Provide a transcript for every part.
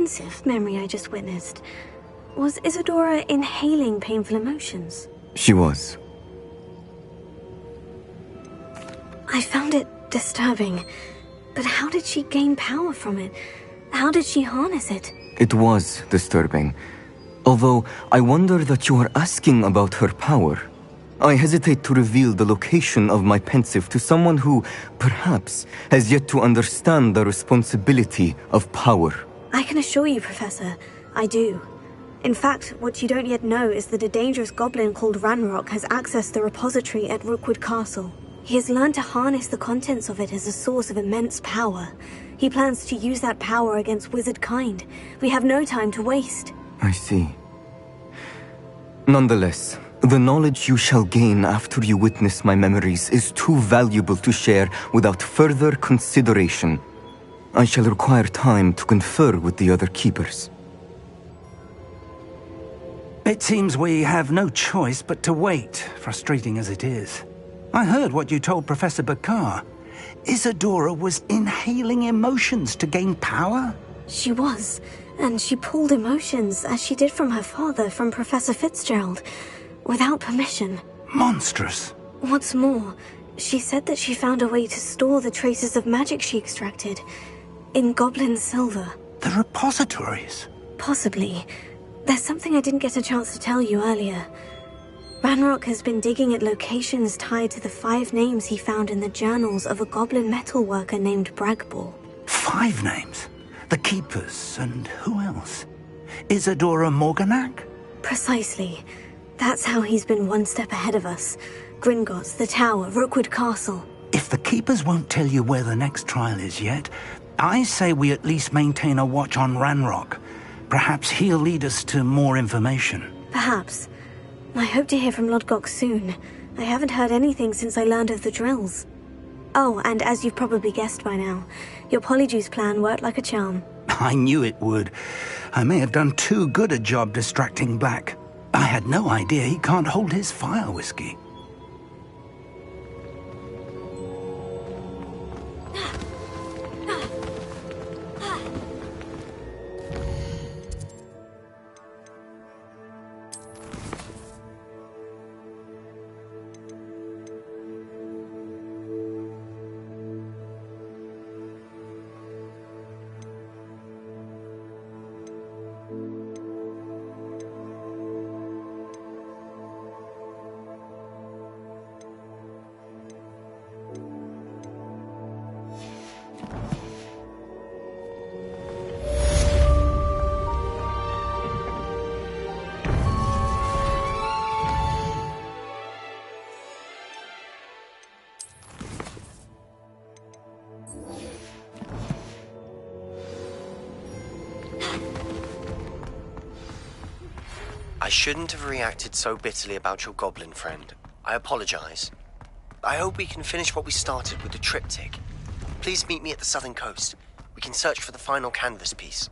Pensive memory I just witnessed. Was Isadora inhaling painful emotions? She was. I found it disturbing. But how did she gain power from it? How did she harness it? It was disturbing. Although, I wonder that you are asking about her power. I hesitate to reveal the location of my pensive to someone who, perhaps, has yet to understand the responsibility of power. I can assure you, Professor, I do. In fact, what you don't yet know is that a dangerous goblin called Ranrock has accessed the repository at Rookwood Castle. He has learned to harness the contents of it as a source of immense power. He plans to use that power against wizard kind. We have no time to waste. I see. Nonetheless, the knowledge you shall gain after you witness my memories is too valuable to share without further consideration. I shall require time to confer with the other keepers. It seems we have no choice but to wait, frustrating as it is. I heard what you told Professor Bakar. Isadora was inhaling emotions to gain power? She was, and she pulled emotions, as she did from her father, from Professor Fitzgerald, without permission. Monstrous. What's more, she said that she found a way to store the traces of magic she extracted in goblin silver. The repositories? Possibly. There's something I didn't get a chance to tell you earlier. Ranrock has been digging at locations tied to the 5 names he found in the journals of a goblin metalworker named Bragbor. 5 names? The Keepers, and who else? Isadora Morganac? Precisely. That's how he's been one step ahead of us. Gringotts, the Tower, Rookwood Castle. If the Keepers won't tell you where the next trial is yet, I say we at least maintain a watch on Ranrock. Perhaps he'll lead us to more information. Perhaps. I hope to hear from Lodgok soon. I haven't heard anything since I learned of the drills. Oh, and as you've probably guessed by now, your Polyjuice plan worked like a charm. I knew it would. I may have done too good a job distracting Black. I had no idea he can't hold his fire whiskey. I shouldn't have reacted so bitterly about your goblin friend. I apologize. I hope we can finish what we started with the triptych. Please meet me at the southern coast. We can search for the final canvas piece.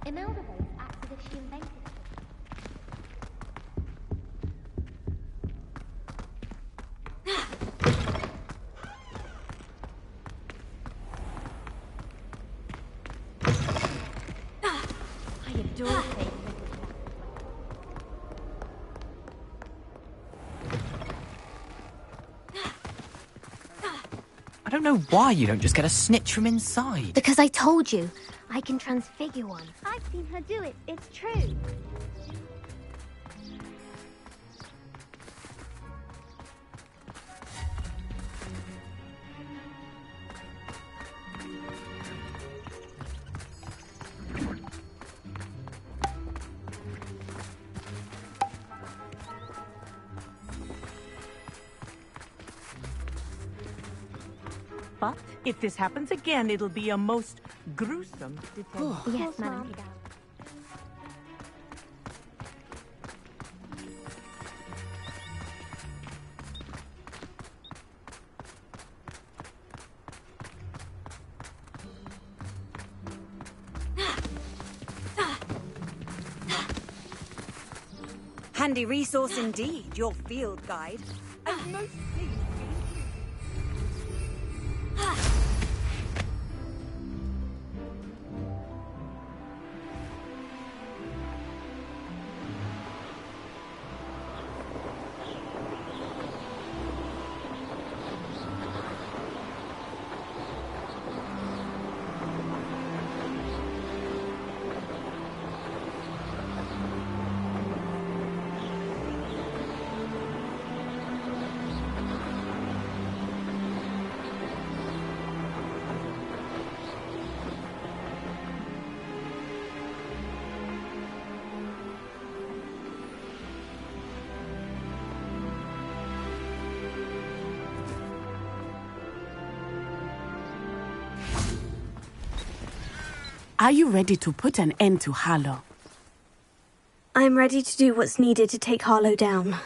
Imelda Rose acts as if she invented it. I adore things. I don't know why you don't just get a snitch from inside. Because I told you, I can transfigure one. I've seen her do it, it's true. But if this happens again, it'll be a most gruesome detention. Yes, Madam. Handy resource indeed, your field guide. And most pleased. Are you ready to put an end to Harlow? I'm ready to do what's needed to take Harlow down.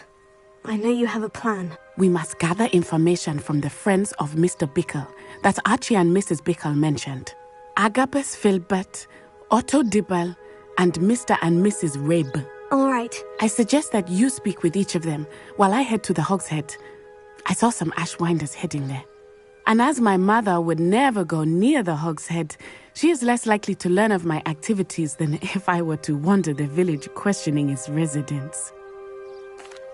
I know you have a plan. We must gather information from the friends of Mr. Bickle that Archie and Mrs. Bickle mentioned. Agabus Filbert, Otto Dibble, and Mr. and Mrs. Rabe. All right. I suggest that you speak with each of them while I head to the Hogshead. I saw some Ashwinders heading there. And as my mother would never go near the Hogshead, she is less likely to learn of my activities than if I were to wander the village questioning its residents.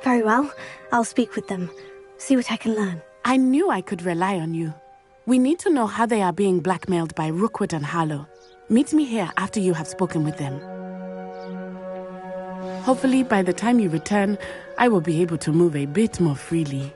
Very well. I'll speak with them. See what I can learn. I knew I could rely on you. We need to know how they are being blackmailed by Rookwood and Harlow. Meet me here after you have spoken with them. Hopefully, by the time you return, I will be able to move a bit more freely.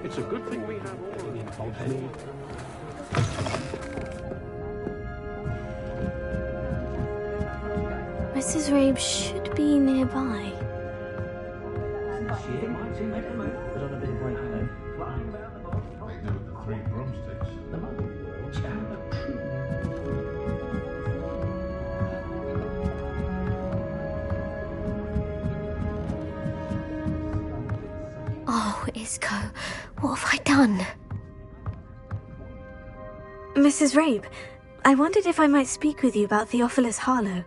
It's a good thing we have all of these. Mrs. Rabe should be nearby. Oh, Isco, what have I done? Mrs. Rabe, I wondered if I might speak with you about Theophilus Harlow.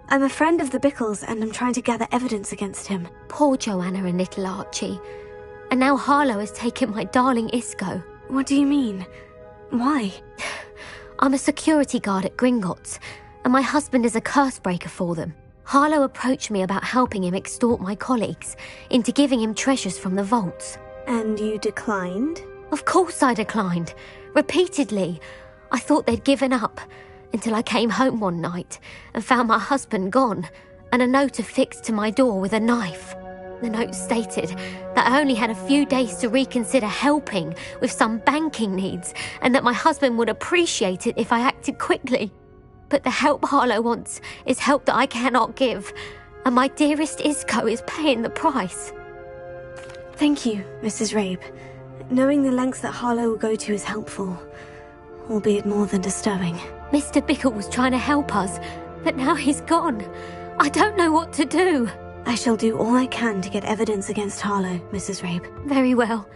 I'm a friend of the Bickles and I'm trying to gather evidence against him. Poor Joanna and little Archie. And now Harlow has taken my darling Isco. What do you mean? Why? I'm a security guard at Gringotts, and my husband is a curse breaker for them. Harlow approached me about helping him extort my colleagues into giving him treasures from the vaults. And you declined? Of course I declined. Repeatedly. I thought they'd given up, until I came home one night and found my husband gone, and a note affixed to my door with a knife. The note stated that I only had a few days to reconsider helping with some banking needs, and that my husband would appreciate it if I acted quickly. But the help Harlow wants is help that I cannot give, and my dearest Isco is paying the price. Thank you, Mrs. Rabe. Knowing the lengths that Harlow will go to is helpful, albeit more than disturbing. Mr. Bickle was trying to help us, but now he's gone. I don't know what to do. I shall do all I can to get evidence against Harlow, Mrs. Rabe. Very well.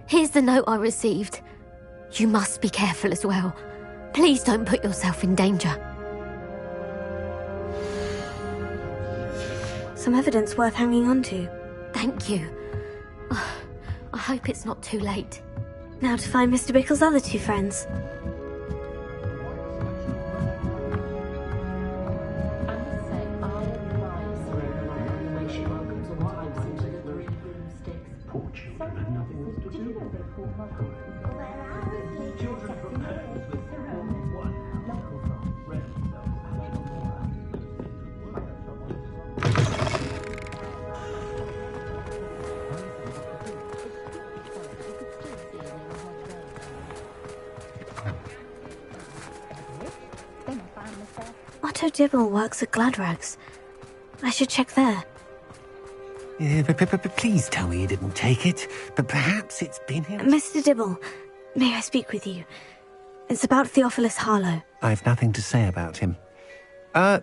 Here's the note I received. You must be careful as well. Please don't put yourself in danger. Some evidence worth hanging on to. Thank you. I hope it's not too late. Now to find Mr. Bickle's other two friends. Dibble works at Gladrags. I should check there. Please tell me you didn't take it. But perhaps it's been here. Mr. Dibble, may I speak with you? It's about Theophilus Harlow. I've nothing to say about him.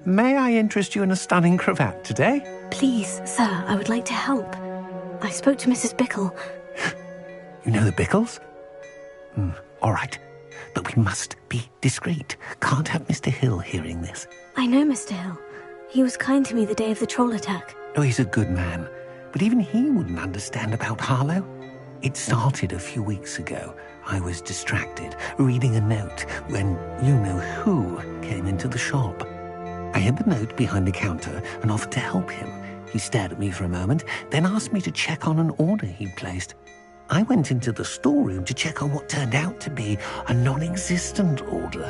May I interest you in a stunning cravat today? Please, sir, I would like to help. I spoke to Mrs. Bickle. You know the Bickles? All right. But we must be discreet. Can't have Mr. Hill hearing this. I know Mr. Hill. He was kind to me the day of the troll attack. Oh, he's a good man. But even he wouldn't understand about Harlow. It started a few weeks ago. I was distracted, reading a note, when you-know-who came into the shop. I hid the note behind the counter and offered to help him. He stared at me for a moment, then asked me to check on an order he'd placed. I went into the storeroom to check on what turned out to be a non-existent order.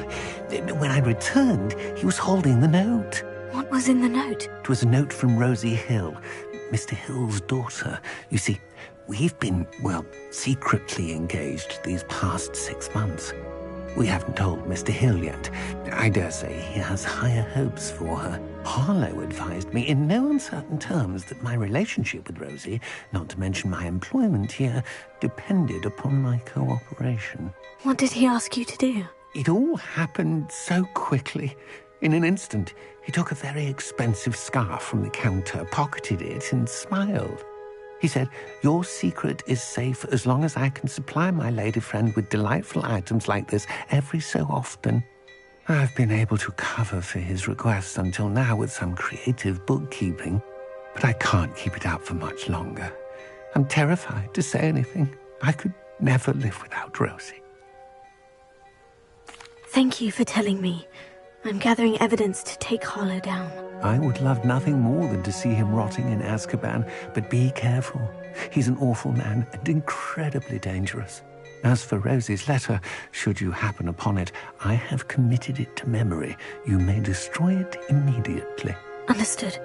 When I returned, he was holding the note. What was in the note? It was a note from Rosie Hill, Mr. Hill's daughter. You see, we've been, secretly engaged these past 6 months. We haven't told Mr. Hill yet. I dare say he has higher hopes for her. Harlow advised me in no uncertain terms that my relationship with Rosie, not to mention my employment here, depended upon my cooperation. What did he ask you to do? It all happened so quickly. In an instant, he took a very expensive scarf from the counter, pocketed it, and smiled. He said, "Your secret is safe as long as I can supply my lady friend with delightful items like this every so often." I've been able to cover for his request until now with some creative bookkeeping, but I can't keep it up for much longer. I'm terrified to say anything. I could never live without Rosie. Thank you for telling me. I'm gathering evidence to take Harlow down. I would love nothing more than to see him rotting in Azkaban, but be careful. He's an awful man and incredibly dangerous. As for Rosie's letter, should you happen upon it, I have committed it to memory. You may destroy it immediately. Understood.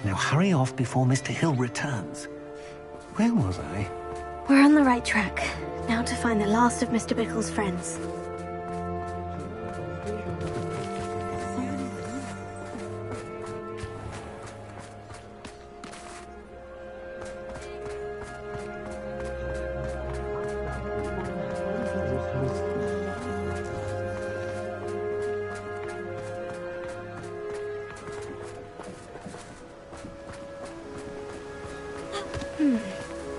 Now hurry off before Mr. Hill returns. Where was I? We're on the right track. Now to find the last of Mr. Bickle's friends.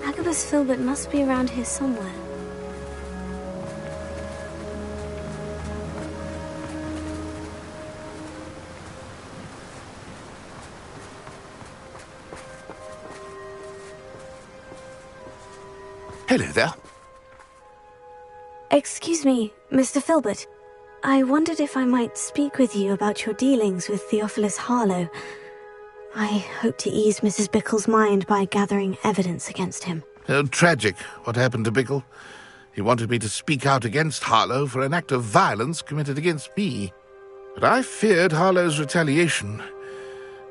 Agabus Filbert must be around here somewhere. Hello there. Excuse me, Mr. Filbert. I wondered if I might speak with you about your dealings with Theophilus Harlow. I hope to ease Mrs. Bickle's mind by gathering evidence against him. Oh, tragic, what happened to Bickle. He wanted me to speak out against Harlow for an act of violence committed against me. But I feared Harlow's retaliation,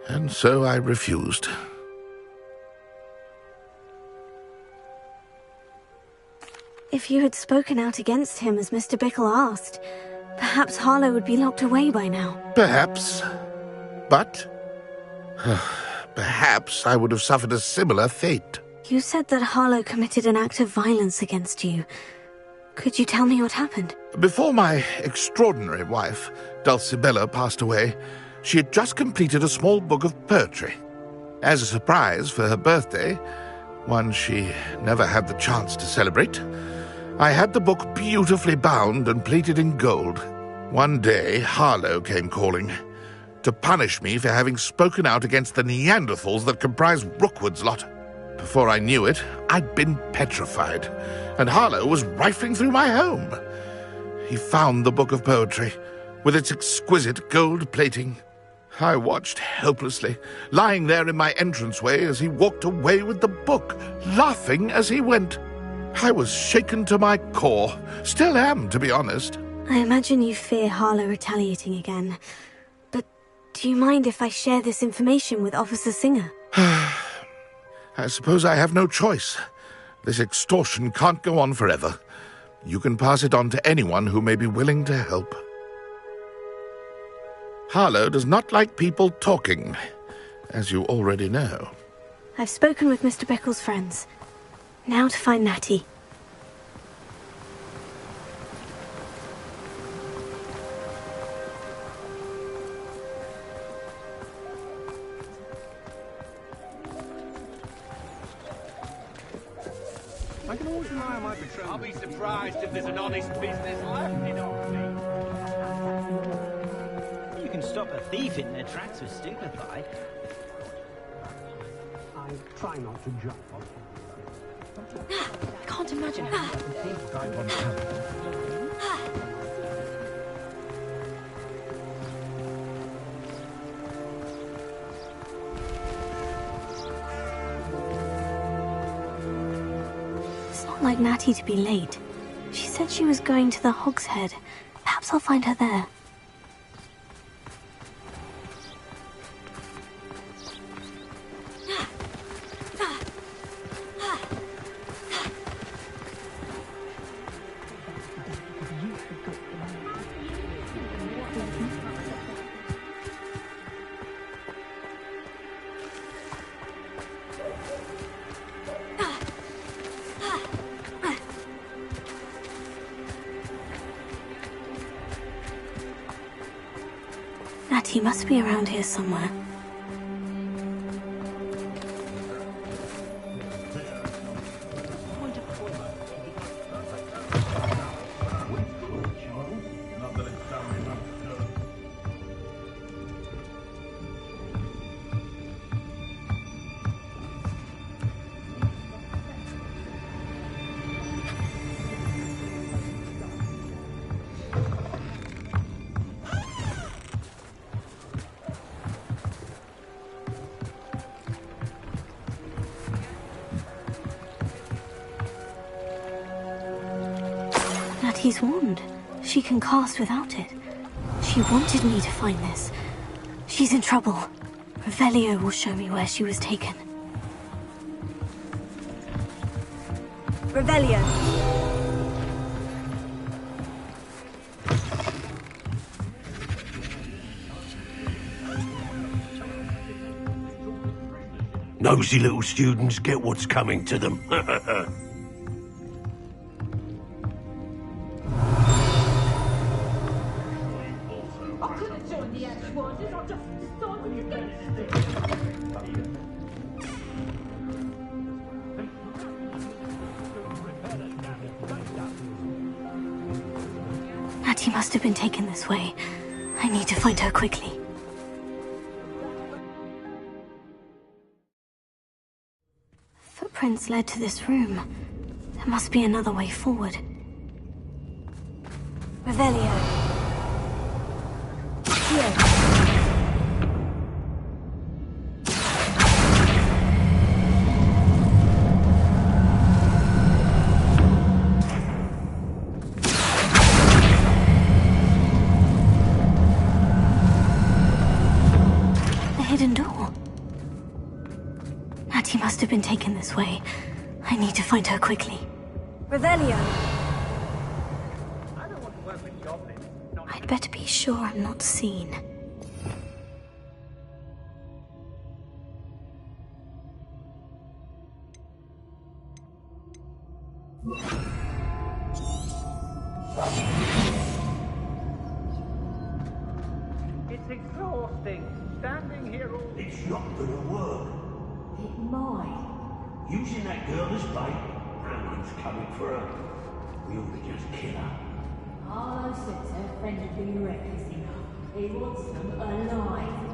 and so I refused. If you had spoken out against him as Mr. Bickle asked, perhaps Harlow would be locked away by now. Perhaps. But perhaps I would have suffered a similar fate. You said that Harlow committed an act of violence against you. Could you tell me what happened? Before my extraordinary wife, Dulcibella, passed away, she had just completed a small book of poetry. As a surprise for her birthday, one she never had the chance to celebrate, I had the book beautifully bound and plated in gold. One day, Harlow came calling to punish me for having spoken out against the Neanderthals that comprise Rookwood's lot. Before I knew it, I'd been petrified, and Harlow was rifling through my home. He found the book of poetry, with its exquisite gold plating. I watched helplessly, lying there in my entranceway as he walked away with the book, laughing as he went. I was shaken to my core, still am, to be honest. I imagine you fear Harlow retaliating again. But do you mind if I share this information with Officer Singer? I suppose I have no choice. This extortion can't go on forever. You can pass it on to anyone who may be willing to help. Harlow does not like people talking, as you already know. I've spoken with Mr. Bickle's friends. Now to find Natty. I can always rely on my patrol. I'll be surprised if there's an honest business left in Oxford. You can stop a thief in their tracks with stupefy. I try not to jump on I can't imagine how you can think I want It's not like Natty to be late. She said she was going to the Hog's Head. Perhaps I'll find her there. Natty must be around here somewhere. Natty's wand. She can cast without it. She wanted me to find this. She's in trouble. Revelio will show me where she was taken. Revelio. Nosy little students get what's coming to them. Natty must have been taken this way. I need to find her quickly. Footprints led to this room. There must be another way forward. Revelio. Here. Hidden door. Natty must have been taken this way. I need to find her quickly. Revelio. I don't want to work with goblins. I'd better be sure I'm not seen. It's exhausting. Standing here all... It's not gonna work. It might. Using that girl as bait, Alan's coming for her. We ought to just kill her. Harlow says her friend would be reckless enough. He wants them alive.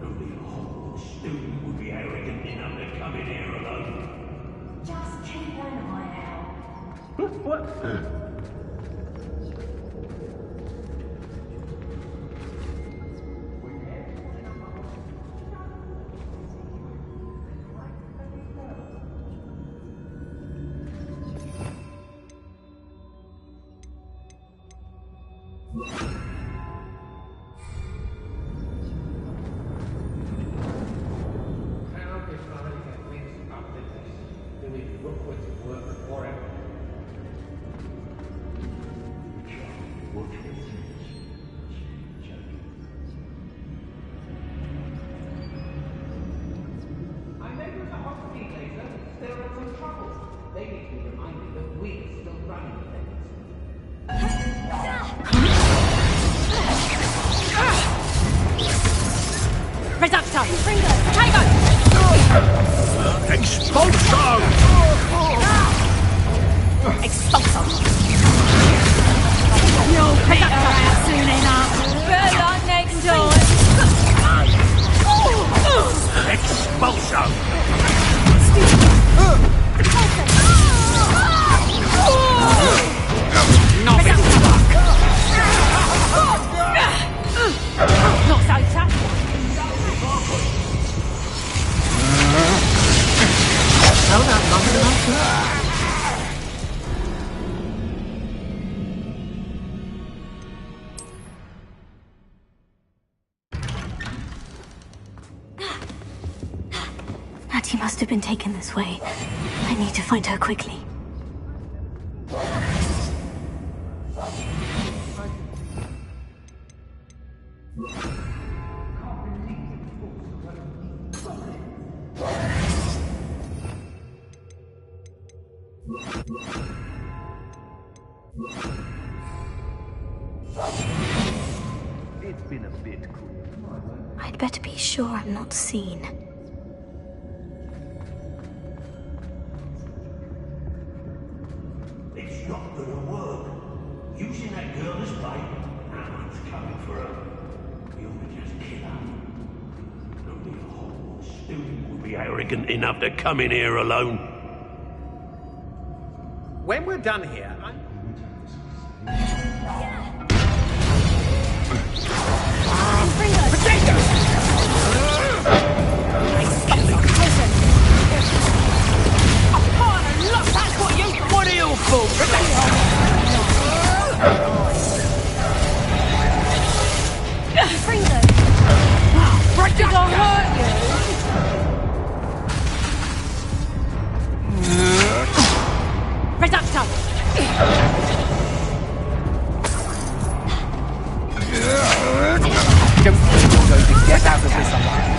Only a Hogwarts student would be arrogant enough to come in here alone. Just keep an eye out. What? there are some troubles. They need to be reminded that we're still running things. Reducto! Potato! Expulso! Expulso! You'll peter out soon enough. Better luck next time. Expulso! Not so tough. Held out longer than I thought. Hattie must have been taken this way. I need to find her quickly. It's been a bit cool. I'd better be sure I'm not seen. It's not gonna work. Using that girl as bait, no one's coming for her. You'll just kill her. Only a Hogwarts student would be arrogant enough to come in here alone. When we're done here, What are you for? Did I hurt you? Reducto! Don't think you're going to get out of this alive.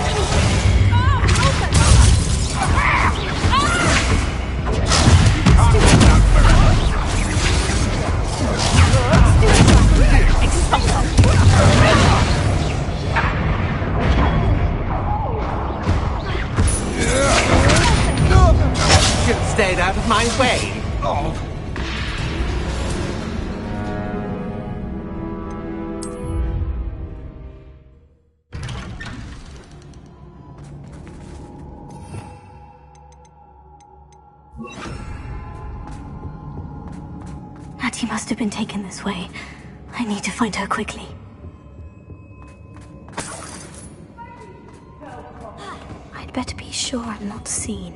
should have stayed out of my way. Oh. Hattie must have been taken this way. I need to find her quickly. I'd better be sure I'm not seen.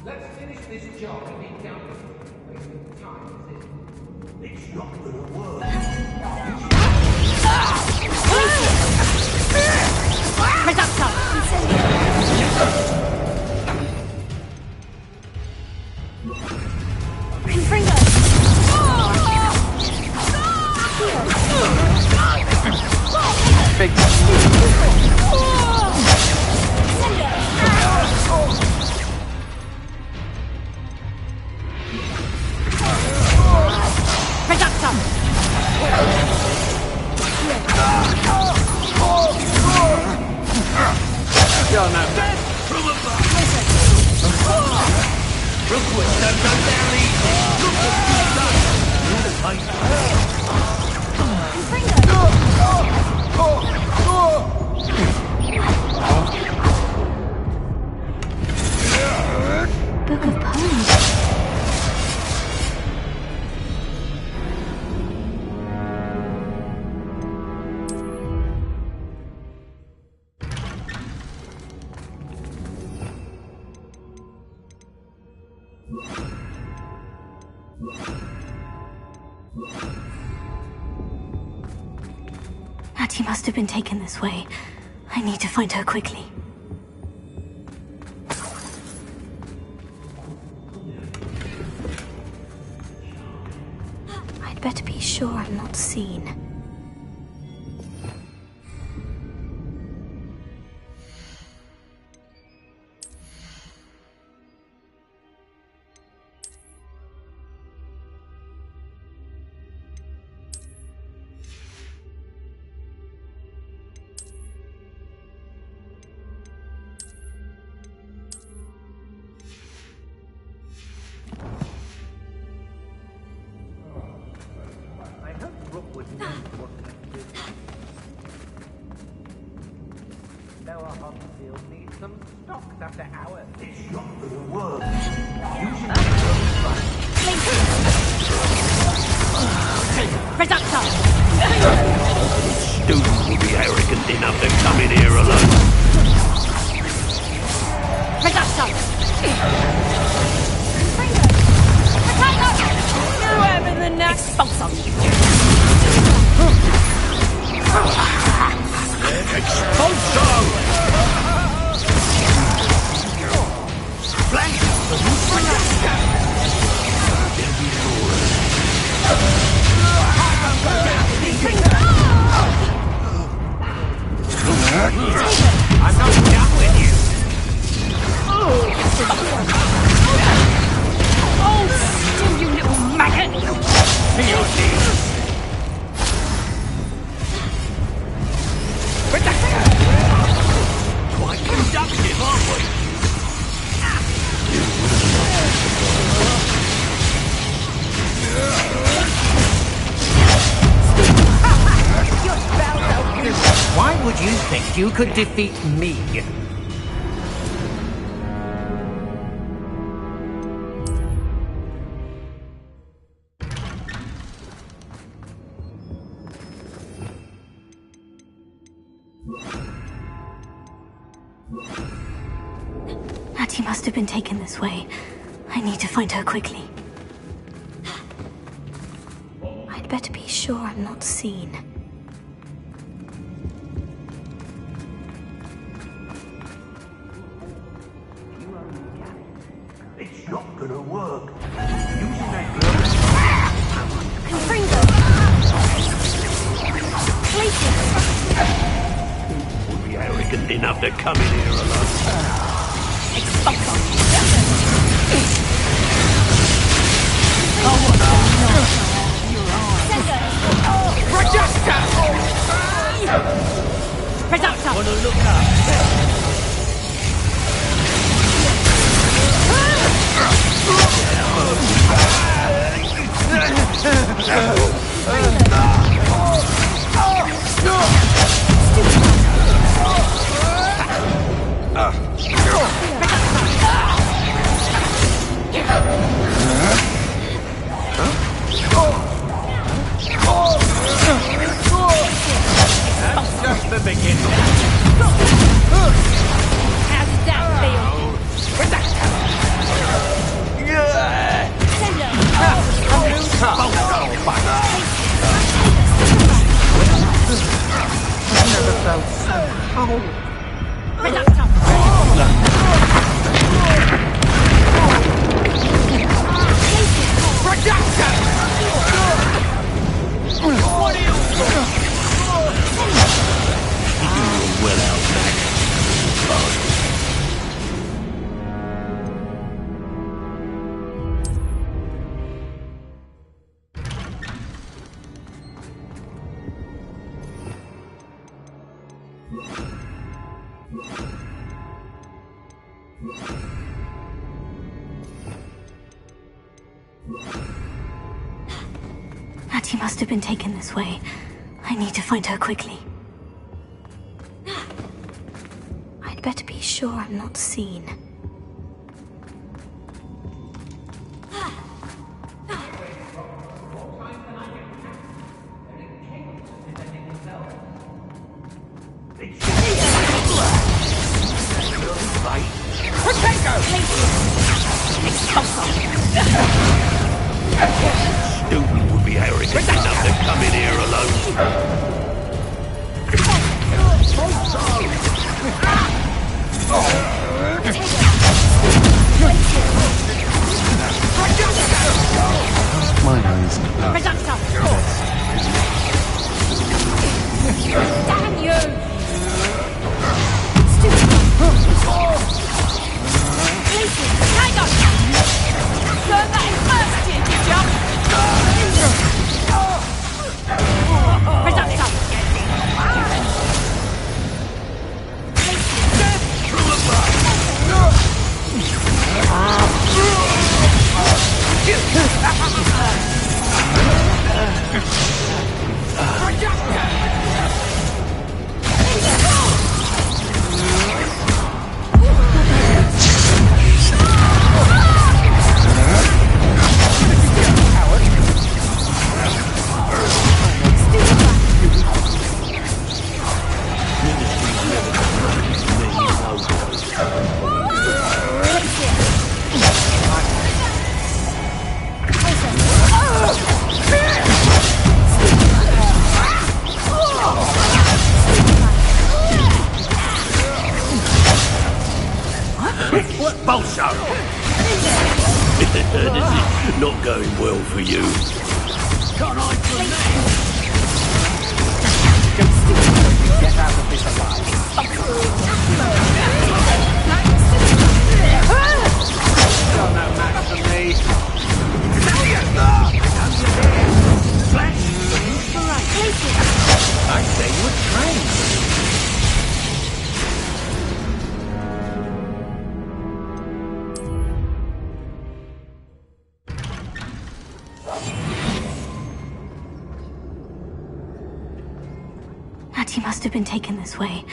Let's finish this job and be done with it. Wasting time, is it? It's not gonna work. Reducto! Confringo! Big. Reducto! You're no dead from above. Rookwood don't go down easy. Look what you've done. You're the place. Book of Poems. Hattie must have been taken this way. I need to find her quickly. I'd better be sure I'm not seen. Lower Hogfield needs some stocks after hours. It's not gonna work. Reductor! Student will be arrogant enough to come in here alone. Reductor! You having the next Expulsor! Expulsor! Blank! I'm not done with you. Oh, still, you little maggot! To your knees. Quite conductive, aren't we? Why would you think you could defeat me? Hattie must have been taken this way. I need to find her quickly. I'd better be sure I'm not seen. It's not gonna work. Using that girl. Confringo! Places! Would be arrogant enough to come in here alone. Expulsor! Reductor! Wanna look up? That's just the beginning. How does that feel? I've never felt so whole. Reductor! What are you doing? You're well outmatched. Hattie must have been taken this way. I need to find her quickly. I'd better be sure I'm not seen. Student would be arrogant enough to come in here alone. My eyes. Reductor! Damn you! Stupid! Places! Hang on! Learn that in first year, did ya? Reductor! Through a going well for you. Can't hide from that. Get out of this alive. You're no match for me. Flash! I say you were trained. Hattie must have been taken this way.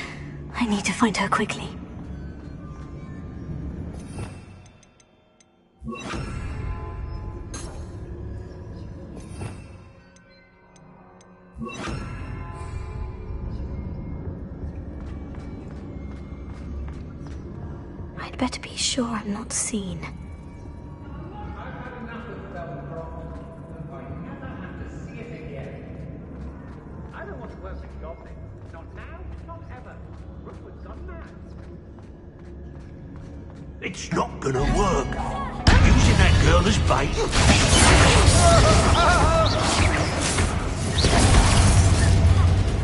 I need to find her quickly. I'd better be sure I'm not seen. I don't want to work with goblins. Not now, not ever. Rookwood's on that. It's not gonna work. Using that girl as bait.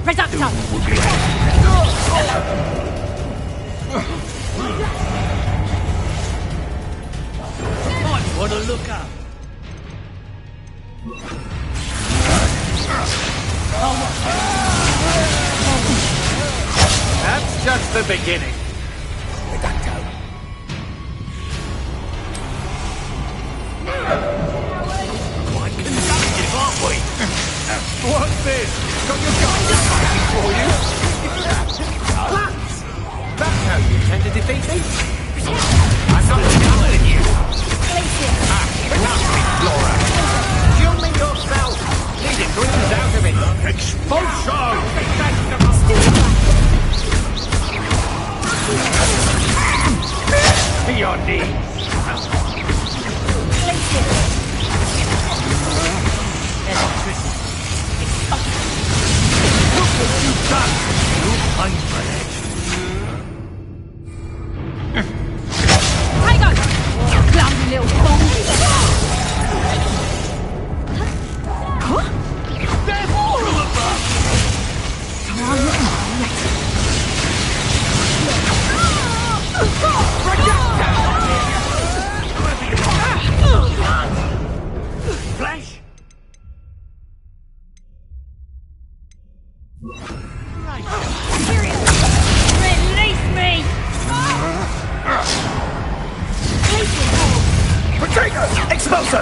Reducto! Might want to look up. That's just the beginning. Quite conductive, aren't we? What's this? Got your guys fighting for you? Plants! That's how you tend to defeat me? I'm not telling you! Laura! Human yourself! Need it greens out of it! Expulsion! To your knees! Look what you've done! You'll pay for it. Hang on! Clumsy little fool! There's more of them! Flash! Release me! Potato! Expulso!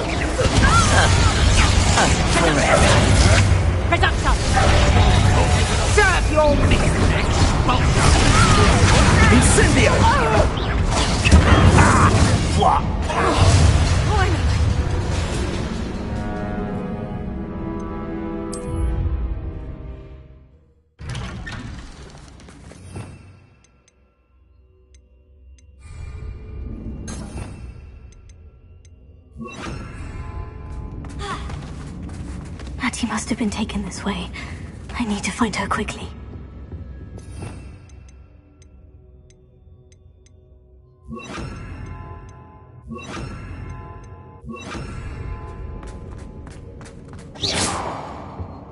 Reducto! Serve your meat! Expulso! Incendio! What? Hattie must have been taken this way. I need to find her quickly.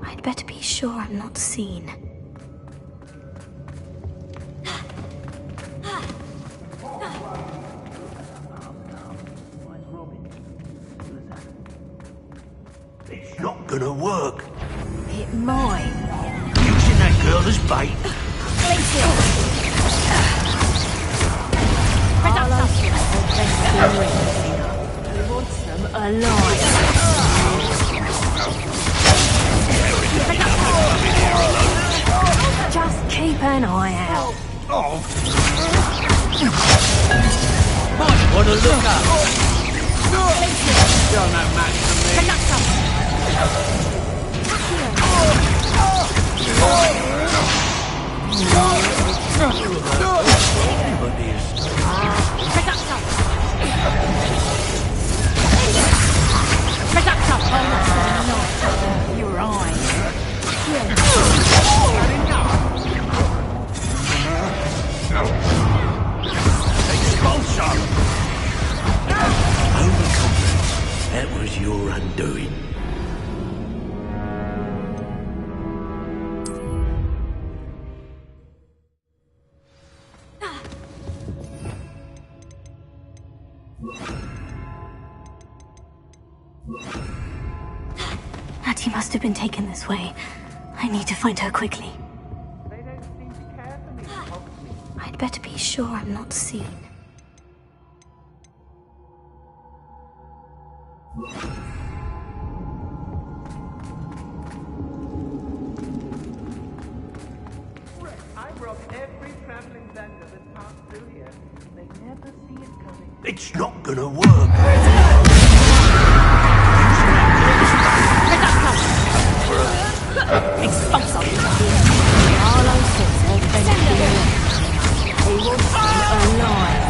I'd better be sure I'm not seen. It's not gonna work. It might. Using that girl as bait. He wants them alive. Just keep an eye out. Might want to look up. You're no match for me. Your eyes. Expulsion! Overconfidence. That was your must have been taken this way. I need to find her quickly. They don't seem to care for me, Hogsmeade. I'd better be sure I'm not seen. I rob every traveling vendor that passed through here. They never see it coming. It's not gonna work. Expulso! Marlowe sits her friend He wants them alive.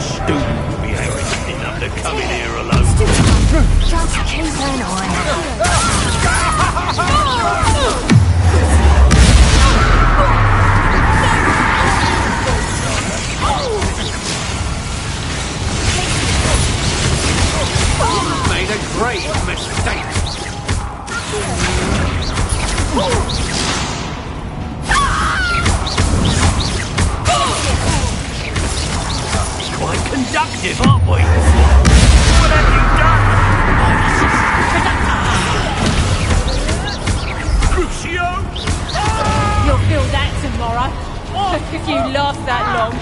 Student would be arrogant enough to come in here alone. Just keep an eye You've made a great mistake. Quite conductive, aren't we? What have you done? Crucio! You'll feel that tomorrow. If you last that long.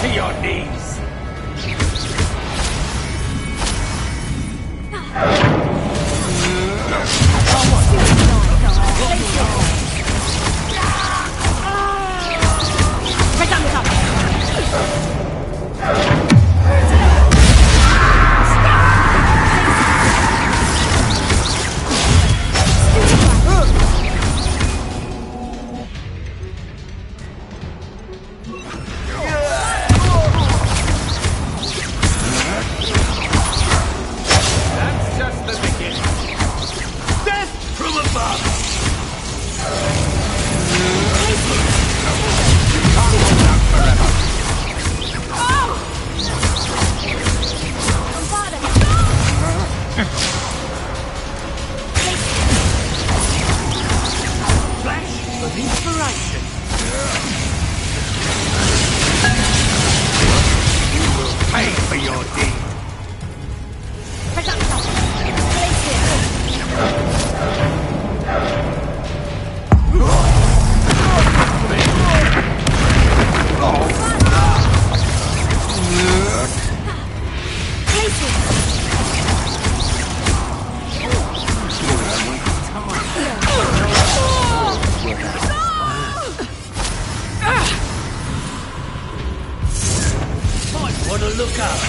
To your knees. That's just the beginning. Death from above. You can't hold out forever. Flash of inspiration. You will pay for your deed. Might want to look up.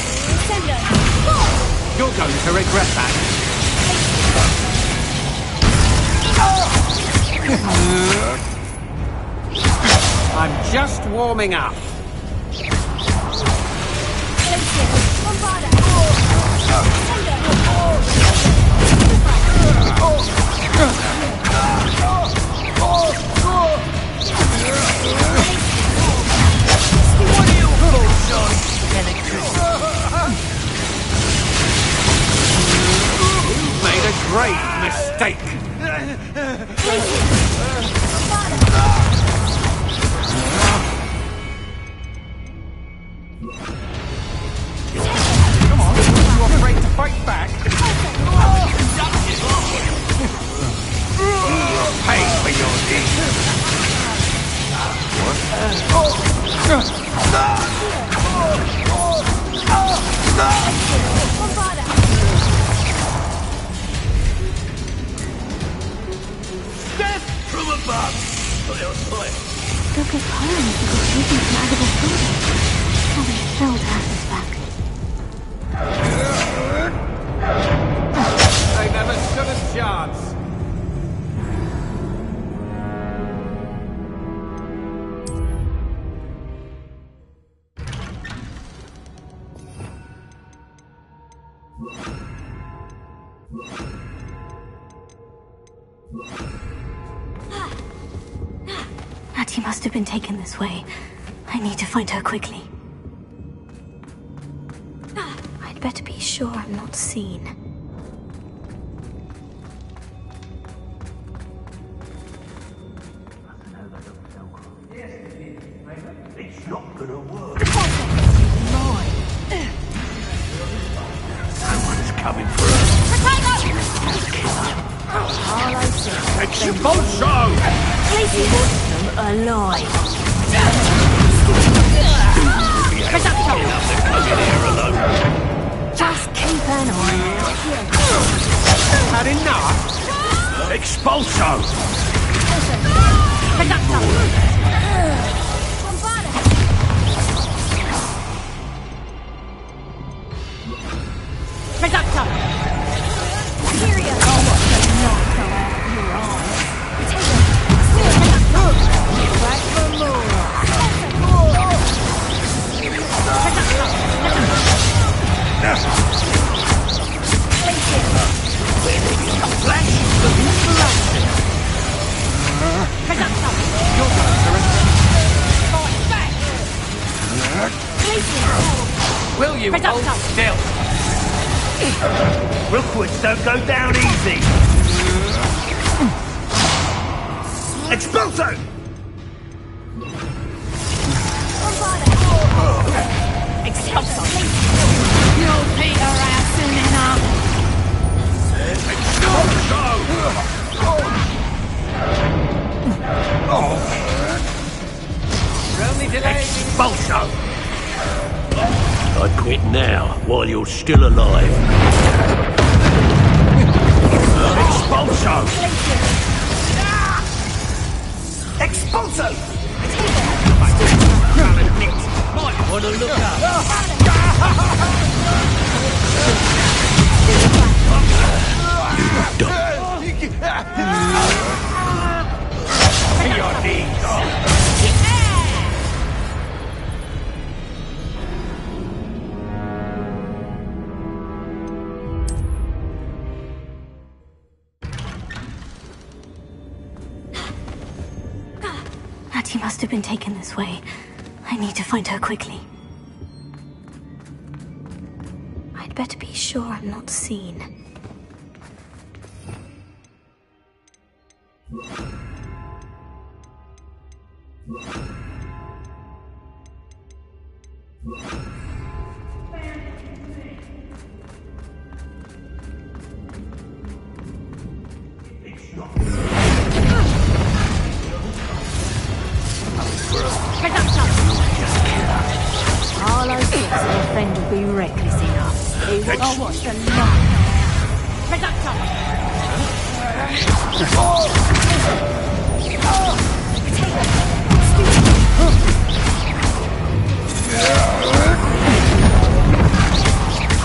You're going to regret that. I'm just warming up. What do you call John? Electricity. You've made a great mistake. Come on, are you afraid to fight back? You will pay for your deed. Death from above. Look at poems that were taken from Agatha's building. I'll be thrilled to have this back. They never stood a chance. Natty must have been taken this way. I need to find her quickly. better be sure I'm not seen. It's not gonna work. Someone's coming for us. Expulso! He wants them alive. Just keep an eye out. Had enough? Expulso! Will you hold still? Rookwoods don't go down easy. Expulso! Expulso! You'll peter out soon enough. Expulso! I'd quit now, while you're still alive. Expulso! Expulso! Might want to look up. Your knees. Hattie must have been taken this way. I need to find her quickly. I'd better be sure I'm not seen. Harlow thinks her friend will be reckless enough. He wants to watch the light.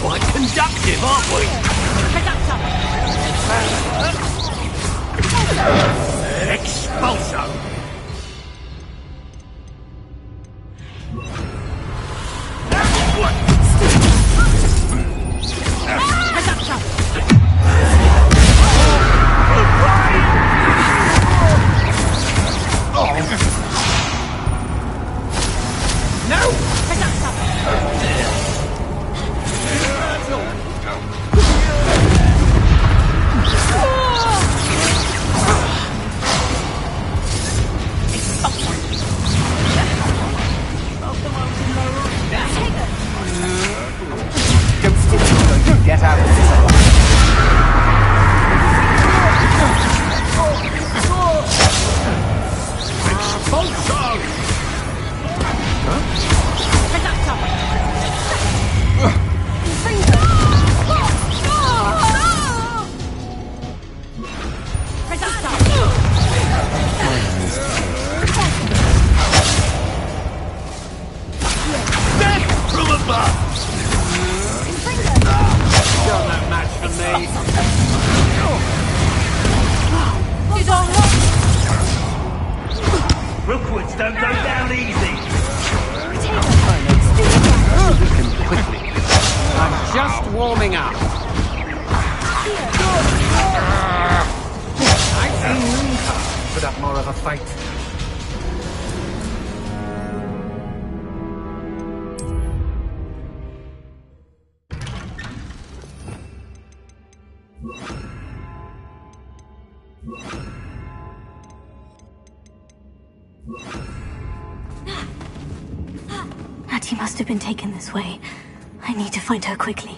Quite conductive, aren't we? Expulso! Get out of this. Rookwoods don't go down easy. Quickly. I'm just warming up. I've seen Mooncar put up more of a fight. Hattie must have been taken this way. I need to find her quickly.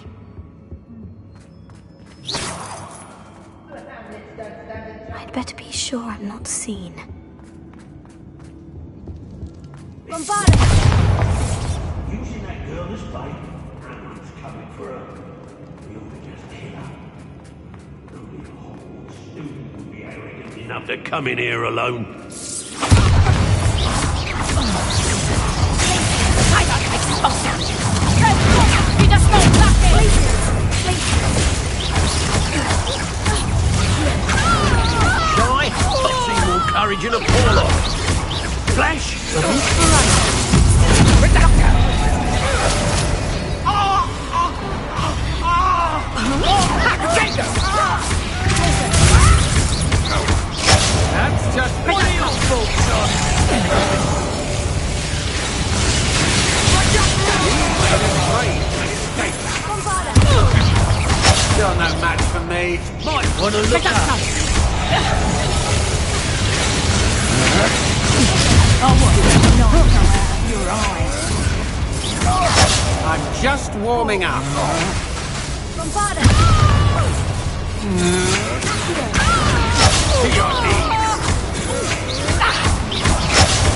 I'd better be sure I'm not seen. Bombarda! Using that girl as bait, Hammond's coming for her. You could just kill her. Only a Hogwarts student would be arrogant enough to come in here alone. You just go back in! Shy? I've seen more courage in a fall off. Flash! That's just one of your faults, son. Still no match for me. Might want to look up. Your eyes. I'm just warming up. Bombarda! To your knees.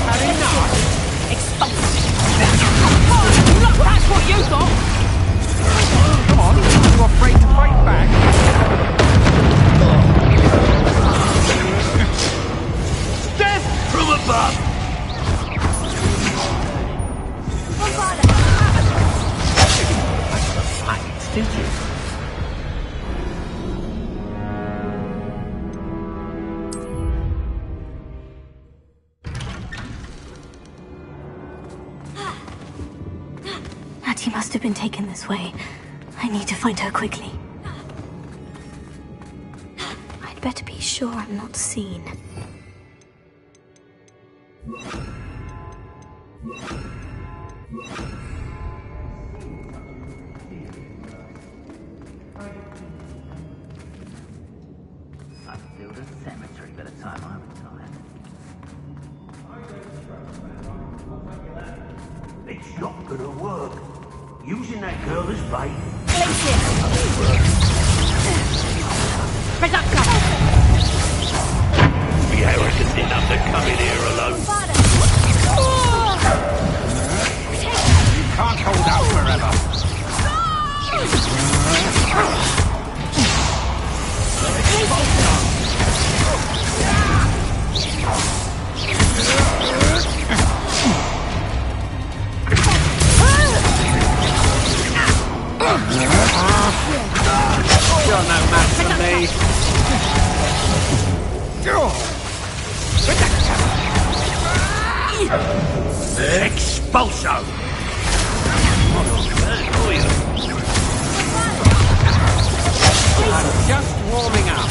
Had enough? Look, that's what you thought! Come on, you afraid to fight back? Death from above! Bombarda! Fight, did you? Hattie must have been taken this way. I need to find her quickly. I'd better be sure I'm not seen. I'd build a cemetery by the time I retire. It's not gonna work. Using that girl as bait. Be arrogant enough to come in here alone. You can't hold out forever. You're no match for me. Expulso! I'm just warming up.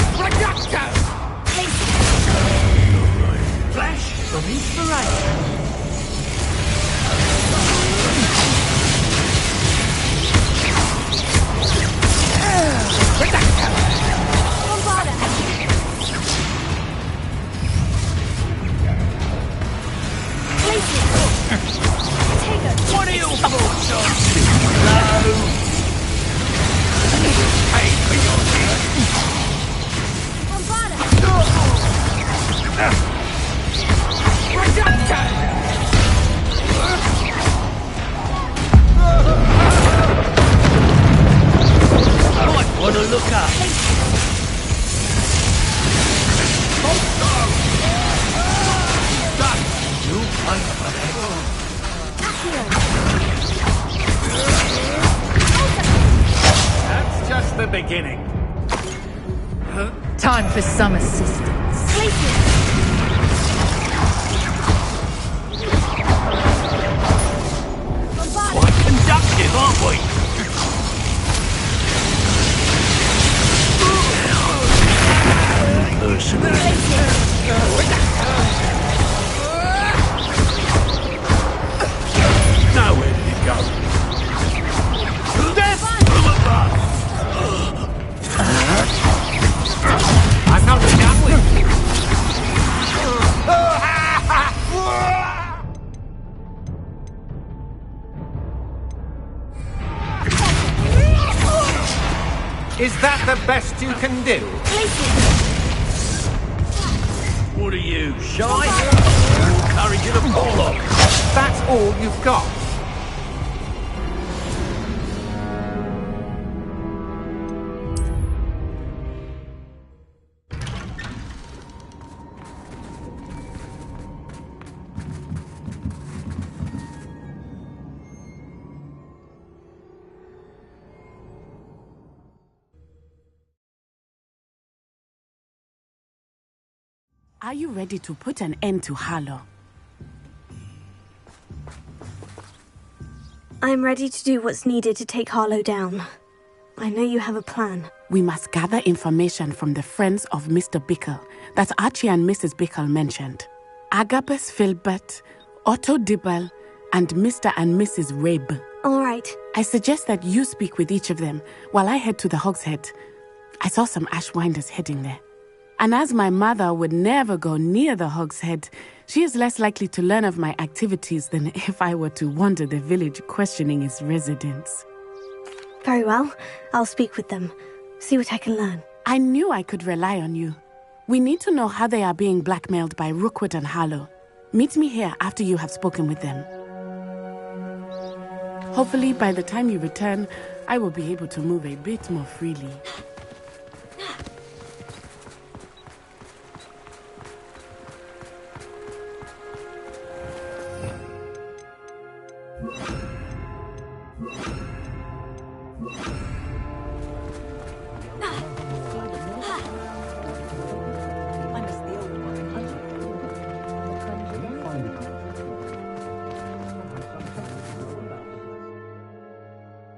Flash of inspiration. What are your thoughts on? Pay for your Might want to look up. You fight for that. That's just the beginning. Time for some assistance. Quite conductive, aren't we? Now where did it go? Death from above! I'm not done with you. Is that the best you can do? What are you, shy? Courage in a bullock. That's all you've got. Are you ready to put an end to Harlow? I'm ready to do what's needed to take Harlow down. I know you have a plan. We must gather information from the friends of Mr. Bickle that Archie and Mrs. Bickle mentioned. Agabus Filbert, Otto Dibble, and Mr. and Mrs. Rabe. All right. I suggest that you speak with each of them while I head to the Hogshead. I saw some Ashwinders heading there. And as my mother would never go near the Hogshead, she is less likely to learn of my activities than if I were to wander the village questioning its residents. Very well. I'll speak with them. See what I can learn. I knew I could rely on you. We need to know how they are being blackmailed by Rookwood and Harlow. Meet me here after you have spoken with them. Hopefully, by the time you return, I will be able to move a bit more freely. You